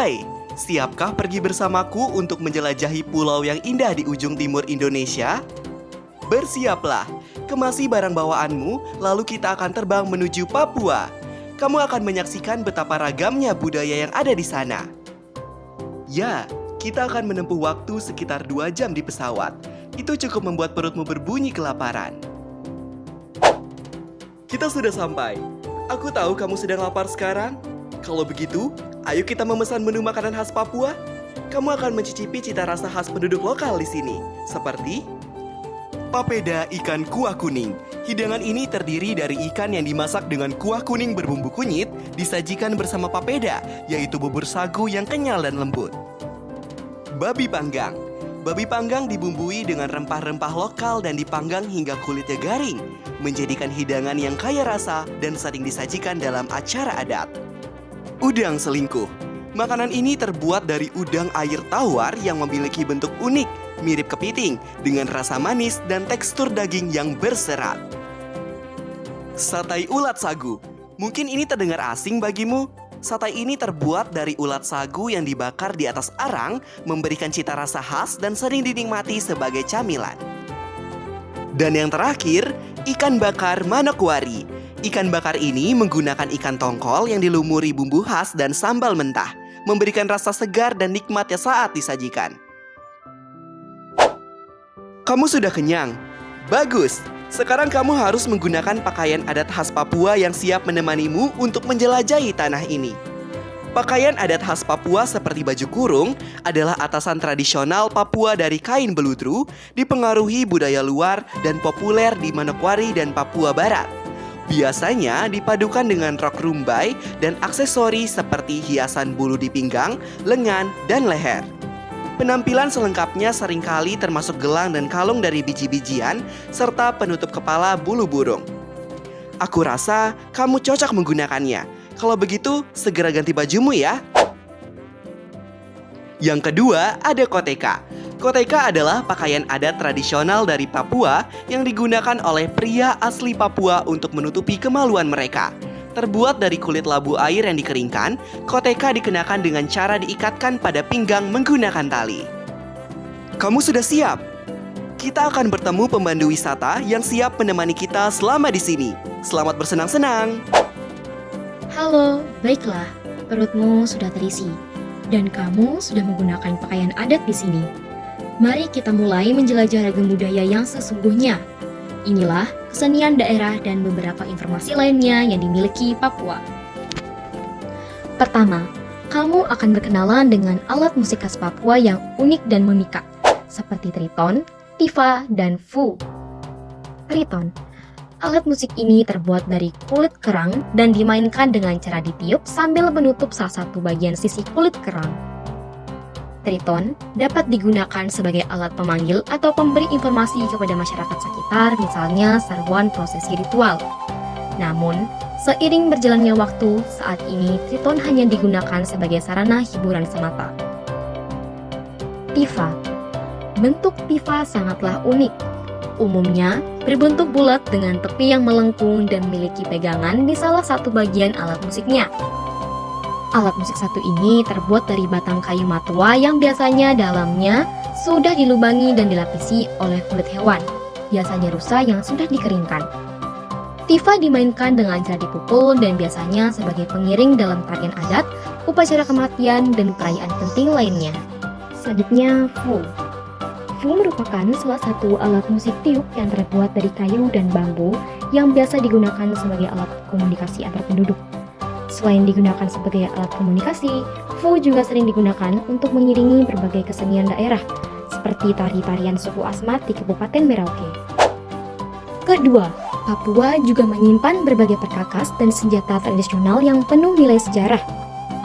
Hai, siapkah pergi bersamaku untuk menjelajahi pulau yang indah di ujung timur Indonesia? Bersiaplah, kemasi barang bawaanmu, lalu kita akan terbang menuju Papua. Kamu akan menyaksikan betapa ragamnya budaya yang ada di sana. Ya, kita akan menempuh waktu sekitar 2 jam di pesawat. Itu cukup membuat perutmu berbunyi kelaparan. Kita sudah sampai. Aku tahu kamu sedang lapar sekarang. Kalau begitu, ayo kita memesan menu makanan khas Papua. Kamu akan mencicipi cita rasa khas penduduk lokal di sini, seperti papeda ikan kuah kuning. Hidangan ini terdiri dari ikan yang dimasak dengan kuah kuning berbumbu kunyit, disajikan bersama papeda, yaitu bubur sagu yang kenyal dan lembut. Babi panggang. Babi panggang dibumbui dengan rempah-rempah lokal dan dipanggang hingga kulitnya garing, menjadikan hidangan yang kaya rasa dan sering disajikan dalam acara adat. Udang selingkuh. Makanan ini terbuat dari udang air tawar yang memiliki bentuk unik, mirip kepiting, dengan rasa manis dan tekstur daging yang berserat. Satai ulat sagu. Mungkin ini terdengar asing bagimu. Satai ini terbuat dari ulat sagu yang dibakar di atas arang, memberikan cita rasa khas dan sering dinikmati sebagai camilan. Dan yang terakhir, ikan bakar Manokwari. Ikan bakar ini menggunakan ikan tongkol yang dilumuri bumbu khas dan sambal mentah, memberikan rasa segar dan nikmatnya saat disajikan. Kamu sudah kenyang? Bagus! Sekarang kamu harus menggunakan pakaian adat khas Papua yang siap menemanimu untuk menjelajahi tanah ini. Pakaian adat khas Papua seperti baju kurung adalah atasan tradisional Papua dari kain beludru, dipengaruhi budaya luar dan populer di Manokwari dan Papua Barat. Biasanya dipadukan dengan rok rumbai dan aksesori seperti hiasan bulu di pinggang, lengan, dan leher. Penampilan selengkapnya seringkali termasuk gelang dan kalung dari biji-bijian serta penutup kepala bulu burung. Aku rasa kamu cocok menggunakannya. Kalau begitu, segera ganti bajumu ya. Yang kedua, ada koteka. Koteka adalah pakaian adat tradisional dari Papua yang digunakan oleh pria asli Papua untuk menutupi kemaluan mereka. Terbuat dari kulit labu air yang dikeringkan, koteka dikenakan dengan cara diikatkan pada pinggang menggunakan tali. Kamu sudah siap? Kita akan bertemu pemandu wisata yang siap menemani kita selama di sini. Selamat bersenang-senang. Halo, baiklah. Perutmu sudah terisi dan kamu sudah menggunakan pakaian adat di sini. Mari kita mulai menjelajah ragam budaya yang sesungguhnya. Inilah kesenian daerah dan beberapa informasi lainnya yang dimiliki Papua. Pertama, kamu akan berkenalan dengan alat musik khas Papua yang unik dan memikat, seperti triton, tifa, dan fu. Triton. Alat musik ini terbuat dari kulit kerang dan dimainkan dengan cara ditiup sambil menutup salah satu bagian sisi kulit kerang. Triton dapat digunakan sebagai alat pemanggil atau pemberi informasi kepada masyarakat sekitar, misalnya seruan prosesi ritual. Namun, seiring berjalannya waktu, saat ini triton hanya digunakan sebagai sarana hiburan semata. Tifa. Bentuk tifa sangatlah unik. Umumnya, berbentuk bulat dengan tepi yang melengkung dan memiliki pegangan di salah satu bagian alat musiknya. Alat musik satu ini terbuat dari batang kayu matua yang biasanya dalamnya sudah dilubangi dan dilapisi oleh kulit hewan, biasanya rusa yang sudah dikeringkan. Tifa dimainkan dengan cara dipukul dan biasanya sebagai pengiring dalam tarian adat, upacara kematian, dan perayaan penting lainnya. Selanjutnya, fu. Fu merupakan salah satu alat musik tiup yang terbuat dari kayu dan bambu yang biasa digunakan sebagai alat komunikasi antar penduduk. Selain digunakan sebagai alat komunikasi, fu juga sering digunakan untuk mengiringi berbagai kesenian daerah, seperti tari-tarian suku Asmat di Kabupaten Merauke. Kedua, Papua juga menyimpan berbagai perkakas dan senjata tradisional yang penuh nilai sejarah,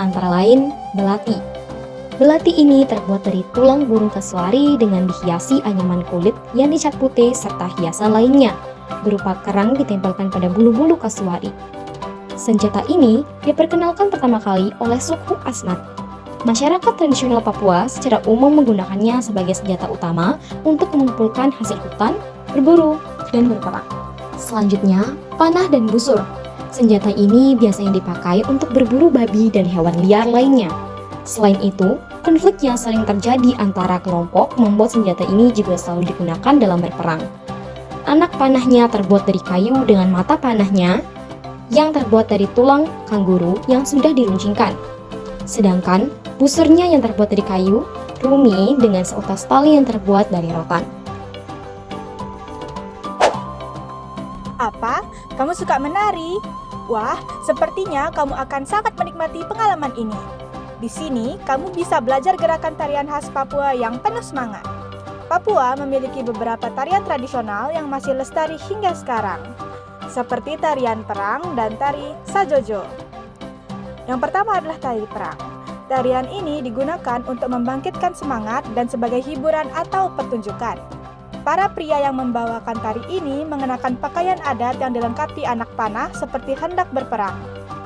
antara lain belati. Belati ini terbuat dari tulang burung kasuari dengan dihiasi anyaman kulit yang dicat putih serta hiasan lainnya, berupa kerang ditempelkan pada bulu-bulu kasuari. Senjata ini diperkenalkan pertama kali oleh suku Asmat. Masyarakat tradisional Papua secara umum menggunakannya sebagai senjata utama untuk mengumpulkan hasil hutan, berburu, dan berperang. Selanjutnya, panah dan busur. Senjata ini biasanya dipakai untuk berburu babi dan hewan liar lainnya. Selain itu, konflik yang sering terjadi antara kelompok membuat senjata ini juga selalu digunakan dalam berperang. Anak panahnya terbuat dari kayu dengan mata panahnya yang terbuat dari tulang kanguru yang sudah diruncingkan. Sedangkan busurnya yang terbuat dari kayu, rumi dengan seutas tali yang terbuat dari rotan. Apa? Kamu suka menari? Wah, sepertinya kamu akan sangat menikmati pengalaman ini. Di sini, kamu bisa belajar gerakan tarian khas Papua yang penuh semangat. Papua memiliki beberapa tarian tradisional yang masih lestari hingga sekarang, seperti tarian perang dan tari sajojo. Yang pertama adalah tari perang. Tarian ini digunakan untuk membangkitkan semangat dan sebagai hiburan atau pertunjukan. Para pria yang membawakan tari ini mengenakan pakaian adat yang dilengkapi anak panah seperti hendak berperang.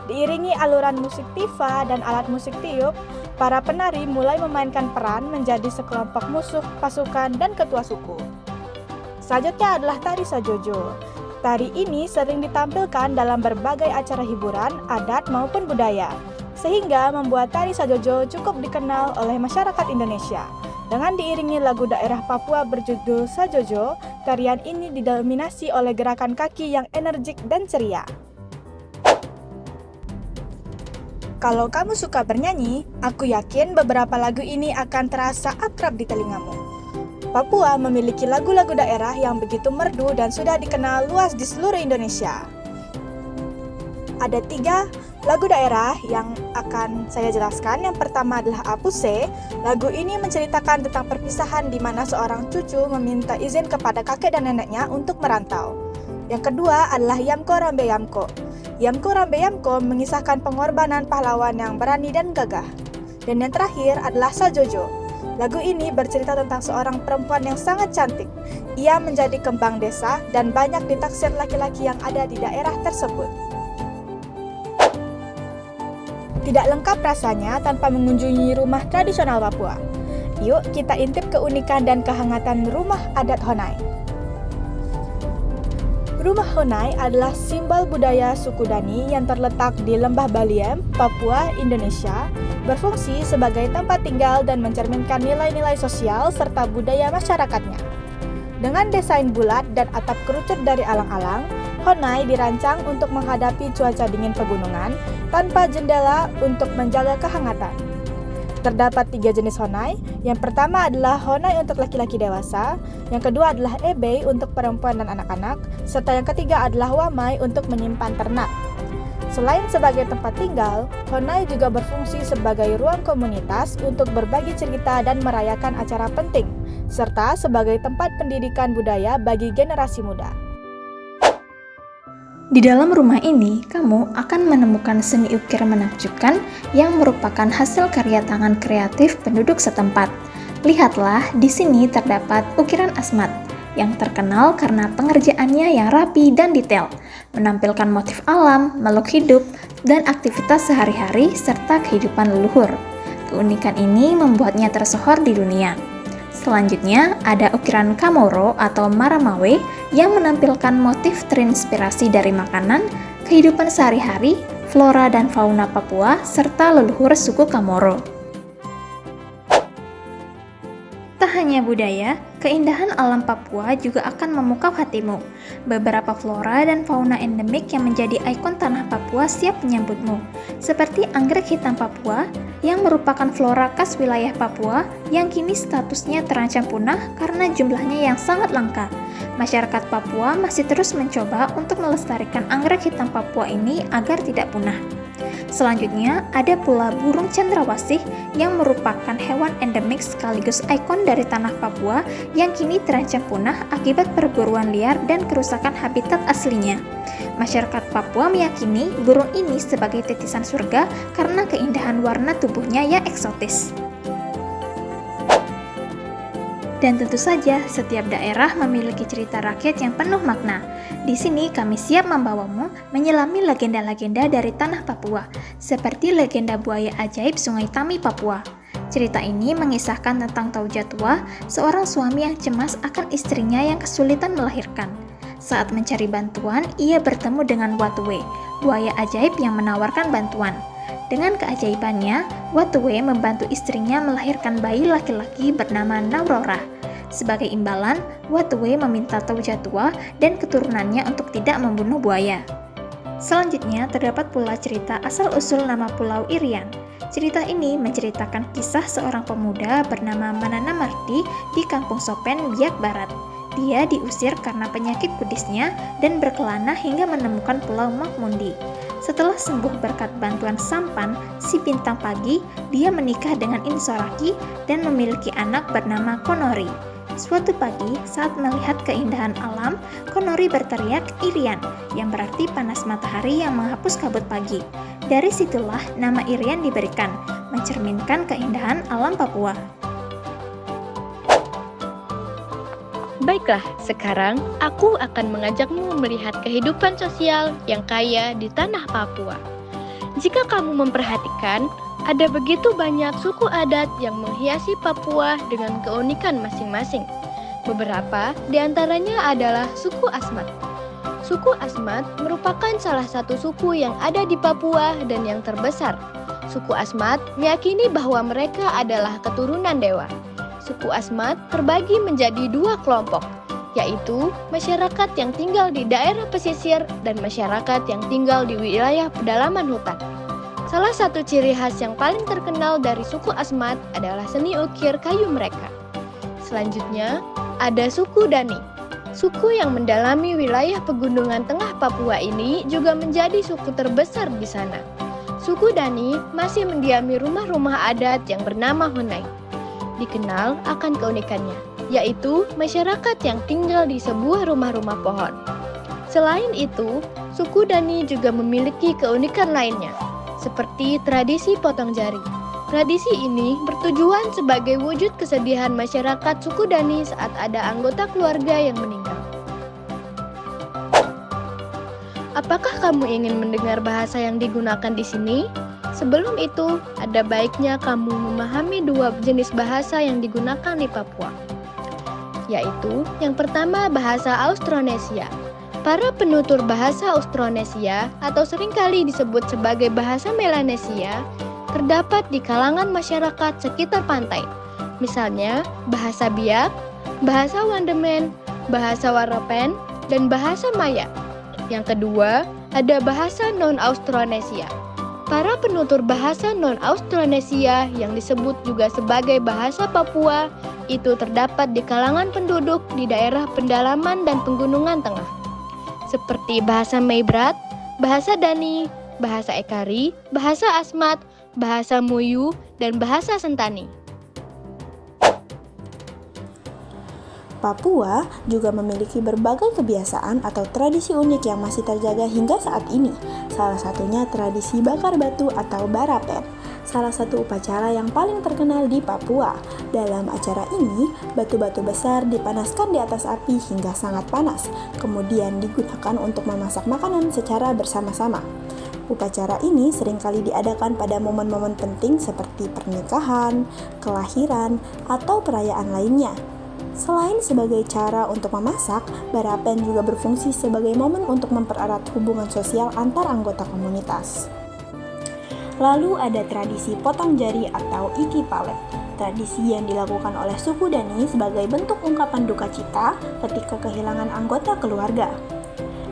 Diiringi aluran musik tifa dan alat musik tiup, para penari mulai memainkan peran menjadi sekelompok musuh, pasukan, dan ketua suku. Selanjutnya adalah tari sajojo. Tari ini sering ditampilkan dalam berbagai acara hiburan, adat maupun budaya, sehingga membuat tari sajojo cukup dikenal oleh masyarakat Indonesia. Dengan diiringi lagu daerah Papua berjudul sajojo, tarian ini didominasi oleh gerakan kaki yang energik dan ceria. Kalau kamu suka bernyanyi, aku yakin beberapa lagu ini akan terasa akrab di telingamu. Papua memiliki lagu-lagu daerah yang begitu merdu dan sudah dikenal luas di seluruh Indonesia. Ada 3 lagu daerah yang akan saya jelaskan. Yang pertama adalah Apuse. Lagu ini menceritakan tentang perpisahan di mana seorang cucu meminta izin kepada kakek dan neneknya untuk merantau. Yang kedua adalah Yamko Rambe Yamko. Yamko Rambe Yamko mengisahkan pengorbanan pahlawan yang berani dan gagah. Dan yang terakhir adalah Sajojo. Lagu ini bercerita tentang seorang perempuan yang sangat cantik. Ia menjadi kembang desa dan banyak ditaksir laki-laki yang ada di daerah tersebut. Tidak lengkap rasanya tanpa mengunjungi rumah tradisional Papua. Yuk kita intip keunikan dan kehangatan rumah adat Honai. Rumah Honai adalah simbol budaya suku Dani yang terletak di Lembah Baliem, Papua, Indonesia, berfungsi sebagai tempat tinggal dan mencerminkan nilai-nilai sosial serta budaya masyarakatnya. Dengan desain bulat dan atap kerucut dari alang-alang, Honai dirancang untuk menghadapi cuaca dingin pegunungan tanpa jendela untuk menjaga kehangatan. Terdapat 3 jenis Honai. Yang pertama adalah Honai untuk laki-laki dewasa, yang kedua adalah Ebei untuk perempuan dan anak-anak, serta yang ketiga adalah Wamai untuk menyimpan ternak. Selain sebagai tempat tinggal, Honai juga berfungsi sebagai ruang komunitas untuk berbagi cerita dan merayakan acara penting, serta sebagai tempat pendidikan budaya bagi generasi muda. Di dalam rumah ini, kamu akan menemukan seni ukir menakjubkan yang merupakan hasil karya tangan kreatif penduduk setempat. Lihatlah, di sini terdapat ukiran Asmat, yang terkenal karena pengerjaannya yang rapi dan detail, menampilkan motif alam, makhluk hidup, dan aktivitas sehari-hari serta kehidupan leluhur. Keunikan ini membuatnya tersohor di dunia. Selanjutnya, ada ukiran Kamoro atau Maramawe yang menampilkan motif terinspirasi dari makanan, kehidupan sehari-hari, flora dan fauna Papua, serta leluhur suku Kamoro. Tak hanya budaya, keindahan alam Papua juga akan memukau hatimu. Beberapa flora dan fauna endemik yang menjadi ikon tanah Papua siap menyambutmu, seperti anggrek hitam Papua, yang merupakan flora khas wilayah Papua yang kini statusnya terancam punah karena jumlahnya yang sangat langka. Masyarakat Papua masih terus mencoba untuk melestarikan anggrek hitam Papua ini agar tidak punah. Selanjutnya, ada pula burung cendrawasih yang merupakan hewan endemik sekaligus ikon dari tanah Papua yang kini terancam punah akibat perburuan liar dan kerusakan habitat aslinya. Masyarakat Papua meyakini burung ini sebagai titisan surga karena keindahan warna tubuhnya yang eksotis. Dan tentu saja, setiap daerah memiliki cerita rakyat yang penuh makna. Di sini kami siap membawamu menyelami legenda-legenda dari tanah Papua, seperti legenda buaya ajaib Sungai Tami, Papua. Cerita ini mengisahkan tentang Tauja Tua, seorang suami yang cemas akan istrinya yang kesulitan melahirkan. Saat mencari bantuan, ia bertemu dengan Watue, buaya ajaib yang menawarkan bantuan. Dengan keajaibannya, Watuwe membantu istrinya melahirkan bayi laki-laki bernama Naurora. Sebagai imbalan, Watuwe meminta Toja tua dan keturunannya untuk tidak membunuh buaya. Selanjutnya, terdapat pula cerita asal-usul nama Pulau Irian. Cerita ini menceritakan kisah seorang pemuda bernama Manana Mardi di kampung Sopen, Biak Barat. Dia diusir karena penyakit kudisnya dan berkelana hingga menemukan Pulau Makmundi. Setelah sembuh berkat bantuan sampan, si bintang pagi, dia menikah dengan Insoraki dan memiliki anak bernama Konori. Suatu pagi, saat melihat keindahan alam, Konori berteriak Irian, yang berarti panas matahari yang menghapus kabut pagi. Dari situlah nama Irian diberikan, mencerminkan keindahan alam Papua. Baiklah, sekarang aku akan mengajakmu melihat kehidupan sosial yang kaya di tanah Papua. Jika kamu memperhatikan, ada begitu banyak suku adat yang menghiasi Papua dengan keunikan masing-masing. Beberapa di antaranya adalah suku Asmat. Suku Asmat merupakan salah satu suku yang ada di Papua dan yang terbesar. Suku Asmat meyakini bahwa mereka adalah keturunan dewa. Suku Asmat terbagi menjadi dua kelompok, yaitu masyarakat yang tinggal di daerah pesisir dan masyarakat yang tinggal di wilayah pedalaman hutan. Salah satu ciri khas yang paling terkenal dari suku Asmat adalah seni ukir kayu mereka. Selanjutnya, ada suku Dani. Suku yang mendalami wilayah pegunungan tengah Papua ini juga menjadi suku terbesar di sana. Suku Dani masih mendiami rumah-rumah adat yang bernama Honai. Dikenal akan keunikannya, yaitu masyarakat yang tinggal di sebuah rumah-rumah pohon. Selain itu, suku Dani juga memiliki keunikan lainnya, seperti tradisi potong jari. Tradisi ini bertujuan sebagai wujud kesedihan masyarakat suku Dani saat ada anggota keluarga yang meninggal. Apakah kamu ingin mendengar bahasa yang digunakan di sini? Sebelum itu, ada baiknya kamu memahami dua jenis bahasa yang digunakan di Papua, yaitu yang pertama bahasa Austronesia. Para penutur bahasa Austronesia atau seringkali disebut sebagai bahasa Melanesia terdapat di kalangan masyarakat sekitar pantai. Misalnya, bahasa Biak, bahasa Wandemen, bahasa Warapen, dan bahasa Maya. Yang kedua, ada bahasa non-Austronesia. Para penutur bahasa non-Austronesia yang disebut juga sebagai bahasa Papua itu terdapat di kalangan penduduk di daerah pendalaman dan pegunungan tengah, seperti bahasa Meibrat, bahasa Dani, bahasa Ekari, bahasa Asmat, bahasa Muyu, dan bahasa Sentani. Papua juga memiliki berbagai kebiasaan atau tradisi unik yang masih terjaga hingga saat ini. Salah satunya tradisi bakar batu atau barapen, salah satu upacara yang paling terkenal di Papua. Dalam acara ini, batu-batu besar dipanaskan di atas api hingga sangat panas, kemudian digunakan untuk memasak makanan secara bersama-sama. Upacara ini seringkali diadakan pada momen-momen penting seperti pernikahan, kelahiran, atau perayaan lainnya. Selain sebagai cara untuk memasak, barapen juga berfungsi sebagai momen untuk mempererat hubungan sosial antar anggota komunitas. Lalu ada tradisi potong jari atau iki palet. Tradisi yang dilakukan oleh suku Dani sebagai bentuk ungkapan duka cita ketika kehilangan anggota keluarga.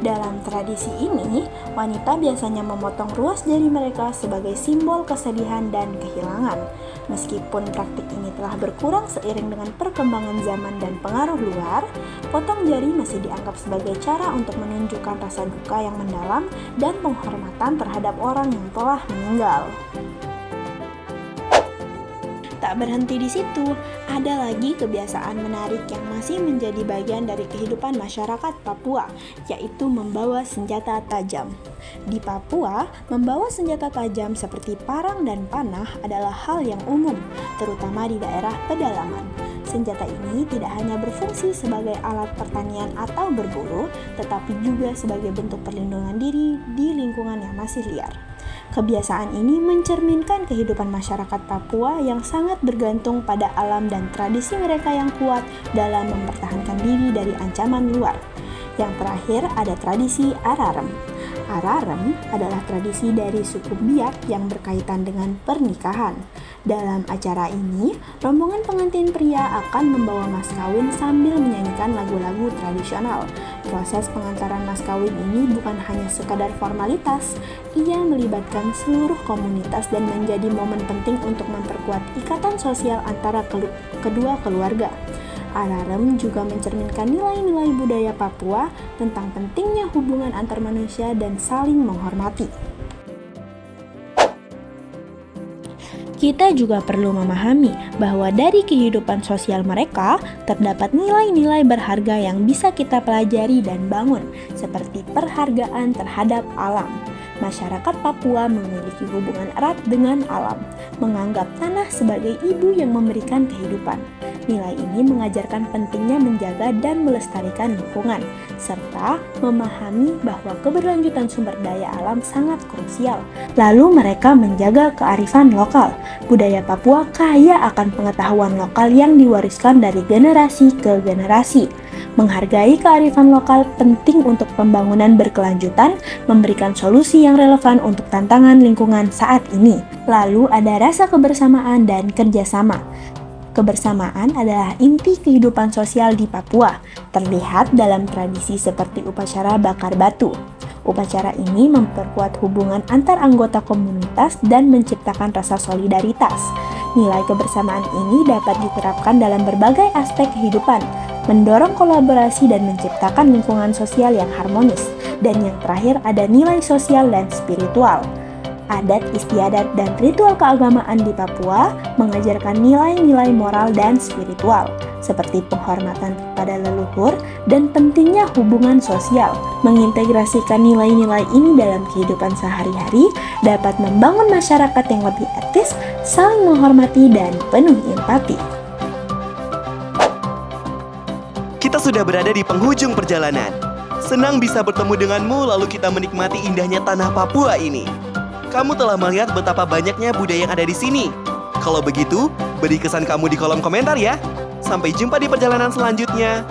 Dalam tradisi ini, wanita biasanya memotong ruas jari mereka sebagai simbol kesedihan dan kehilangan. Meskipun praktik ini telah berkurang seiring dengan perkembangan zaman dan pengaruh luar, potong jari masih dianggap sebagai cara untuk menunjukkan rasa duka yang mendalam dan penghormatan terhadap orang yang telah meninggal. Tak berhenti di situ, ada lagi kebiasaan menarik yang masih menjadi bagian dari kehidupan masyarakat Papua, yaitu membawa senjata tajam. Di Papua, membawa senjata tajam seperti parang dan panah adalah hal yang umum, terutama di daerah pedalaman. Senjata ini tidak hanya berfungsi sebagai alat pertanian atau berburu, tetapi juga sebagai bentuk perlindungan diri di lingkungan yang masih liar. Kebiasaan ini mencerminkan kehidupan masyarakat Papua yang sangat bergantung pada alam dan tradisi mereka yang kuat dalam mempertahankan diri dari ancaman luar. Yang terakhir ada tradisi Ararem. Ararem adalah tradisi dari suku Biak yang berkaitan dengan pernikahan. Dalam acara ini, rombongan pengantin pria akan membawa mas kawin sambil menyanyikan lagu-lagu tradisional. Proses pengantaran mas kawin ini bukan hanya sekadar formalitas, ia melibatkan seluruh komunitas dan menjadi momen penting untuk memperkuat ikatan sosial antara kedua keluarga. Ararem juga mencerminkan nilai-nilai budaya Papua tentang pentingnya hubungan antar manusia dan saling menghormati. Kita juga perlu memahami bahwa dari kehidupan sosial mereka terdapat nilai-nilai berharga yang bisa kita pelajari dan bangun, seperti perhargaan terhadap alam. Masyarakat Papua memiliki hubungan erat dengan alam, menganggap tanah sebagai ibu yang memberikan kehidupan. Nilai ini mengajarkan pentingnya menjaga dan melestarikan lingkungan, serta memahami bahwa keberlanjutan sumber daya alam sangat krusial. Lalu mereka menjaga kearifan lokal. Budaya Papua kaya akan pengetahuan lokal yang diwariskan dari generasi ke generasi. Menghargai kearifan lokal penting untuk pembangunan berkelanjutan, memberikan solusi yang relevan untuk tantangan lingkungan saat ini. Lalu ada rasa kebersamaan dan kerjasama. Kebersamaan adalah inti kehidupan sosial di Papua, terlihat dalam tradisi seperti upacara bakar batu. Upacara ini memperkuat hubungan antar anggota komunitas dan menciptakan rasa solidaritas. Nilai kebersamaan ini dapat diterapkan dalam berbagai aspek kehidupan, mendorong kolaborasi dan menciptakan lingkungan sosial yang harmonis. Dan yang terakhir ada nilai sosial dan spiritual. Adat istiadat dan ritual keagamaan di Papua mengajarkan nilai-nilai moral dan spiritual, seperti penghormatan kepada leluhur dan pentingnya hubungan sosial. Mengintegrasikan nilai-nilai ini dalam kehidupan sehari-hari dapat membangun masyarakat yang lebih etis, saling menghormati, dan penuh empati. Kita sudah berada di penghujung perjalanan. Senang bisa bertemu denganmu lalu kita menikmati indahnya tanah Papua ini. Kamu telah melihat betapa banyaknya budaya yang ada di sini. Kalau begitu, beri kesan kamu di kolom komentar ya. Sampai jumpa di perjalanan selanjutnya.